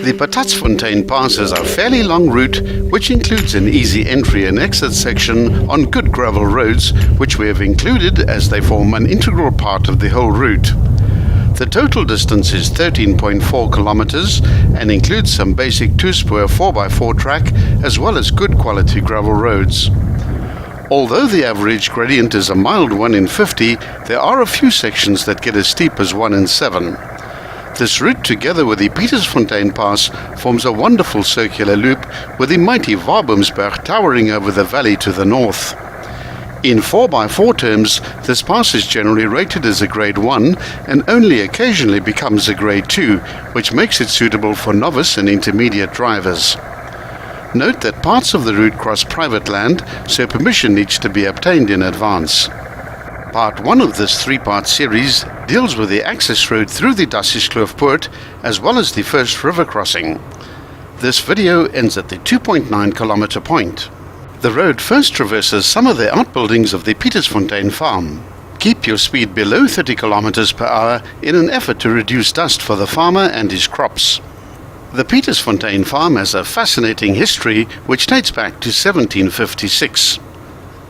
The Patatsfontein passes a fairly long route which includes an easy entry and exit section on good gravel roads, which we have included as they form an integral part of the whole route. The total distance is 13.4 kilometers and includes some basic two-spur 4x4 track as well as good quality gravel roads. Although the average gradient is a mild 1 in 50, there are a few sections that get as steep as 1 in 7. This route, together with the Patatsfontein Pass, forms a wonderful circular loop with the mighty Warboomsberg towering over the valley to the north. In 4x4 terms, this pass is generally rated as a Grade 1 and only occasionally becomes a Grade 2, which makes it suitable for novice and intermediate drivers. Note that parts of the route cross private land, so permission needs to be obtained in advance. Part 1 of this 3-part series deals with the access road through the Port as well as the first river crossing. This video ends at the 2.9 kilometer point. The road first traverses some of the outbuildings of the Patatsfontein farm. Keep your speed below 30 kilometers per hour in an effort to reduce dust for the farmer and his crops. The Patatsfontein farm has a fascinating history which dates back to 1756.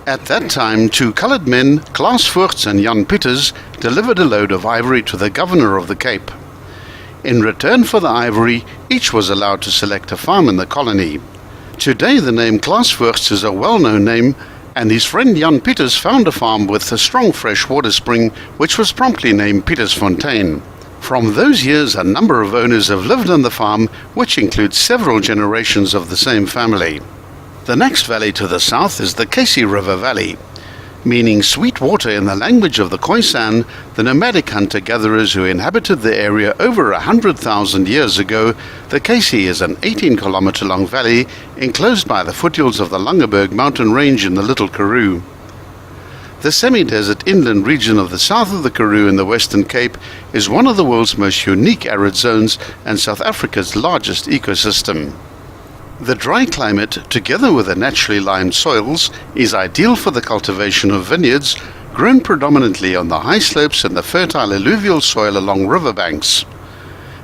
At that time, two colored men, Klaas Voorts and Jan Pieters, delivered a load of ivory to the governor of the Cape. In return for the ivory, each was allowed to select a farm in the colony. Today the name Klaas Voorts is a well-known name, and his friend Jan Pieters found a farm with a strong fresh water spring, which was promptly named Patatsfontein. From those years, a number of owners have lived on the farm, which includes several generations of the same family. The next valley to the south is the Casey River Valley. Meaning sweet water in the language of the Khoisan, the nomadic hunter-gatherers who inhabited the area over 100,000 years ago, the Casey is an 18-kilometer-long valley enclosed by the foothills of the Langeberg mountain range in the Little Karoo. The semi-desert inland region of the south of the Karoo in the Western Cape is one of the world's most unique arid zones and South Africa's largest ecosystem. The dry climate, together with the naturally limed soils, is ideal for the cultivation of vineyards, grown predominantly on the high slopes and the fertile alluvial soil along riverbanks.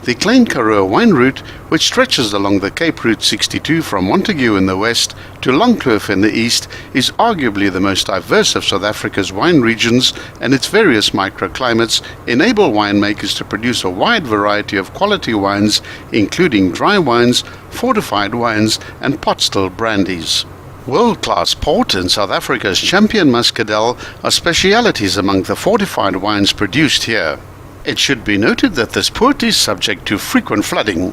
The Klein Karoo wine route, which stretches along the Cape Route 62 from Montague in the west to Longkloof in the east, is arguably the most diverse of South Africa's wine regions, and its various microclimates enable winemakers to produce a wide variety of quality wines, including dry wines, fortified wines, and pot still brandies. World-class port and South Africa's champion muscadel are specialities among the fortified wines produced here. It should be noted that this port is subject to frequent flooding.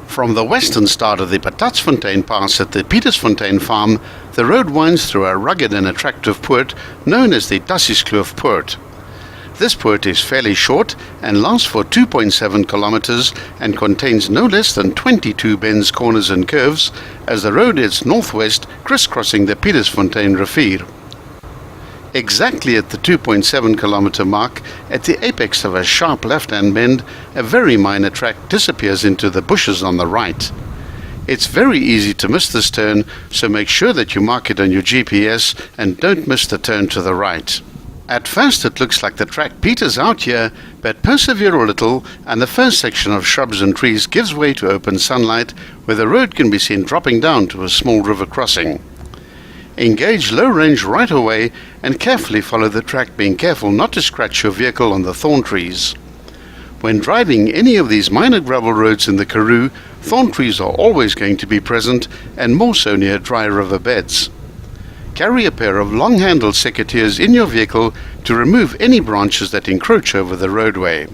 From the western start of the Patatsfontein Pass at the Patatsfontein farm, the road winds through a rugged and attractive port known as the Port Port. This port is fairly short and lasts for 2.7 kilometers and contains no less than 22 bends, corners and curves as the road heads northwest, crisscrossing the Patatsfontein Rivier. Exactly at the 2.7 kilometer mark, at the apex of a sharp left-hand bend, a very minor track disappears into the bushes on the right. It's very easy to miss this turn, so make sure that you mark it on your GPS and don't miss the turn to the right. At first it looks like the track peters out here, but persevere a little and the first section of shrubs and trees gives way to open sunlight, where the road can be seen dropping down to a small river crossing. Engage low range right away and carefully follow the track, being careful not to scratch your vehicle on the thorn trees. When driving any of these minor gravel roads in the Karoo, thorn trees are always going to be present, and more so near dry river beds. Carry a pair of long-handled secateurs in your vehicle to remove any branches that encroach over the roadway.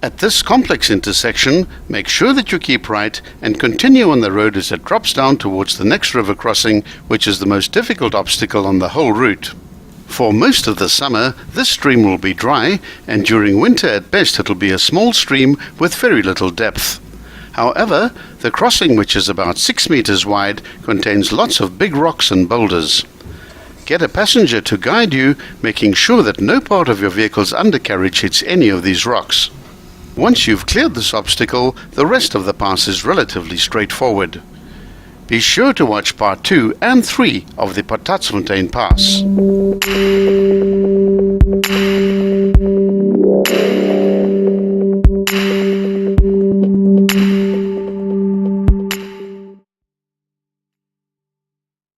At this complex intersection, make sure that you keep right and continue on the road as it drops down towards the next river crossing, which is the most difficult obstacle on the whole route. For most of the summer, this stream will be dry, and during winter at best it'll be a small stream with very little depth. However, the crossing, which is about 6 meters wide, contains lots of big rocks and boulders. Get a passenger to guide you, making sure that no part of your vehicle's undercarriage hits any of these rocks. Once you've cleared this obstacle, the rest of the pass is relatively straightforward. Be sure to watch part 2 and 3 of the Patatsfontein Pass.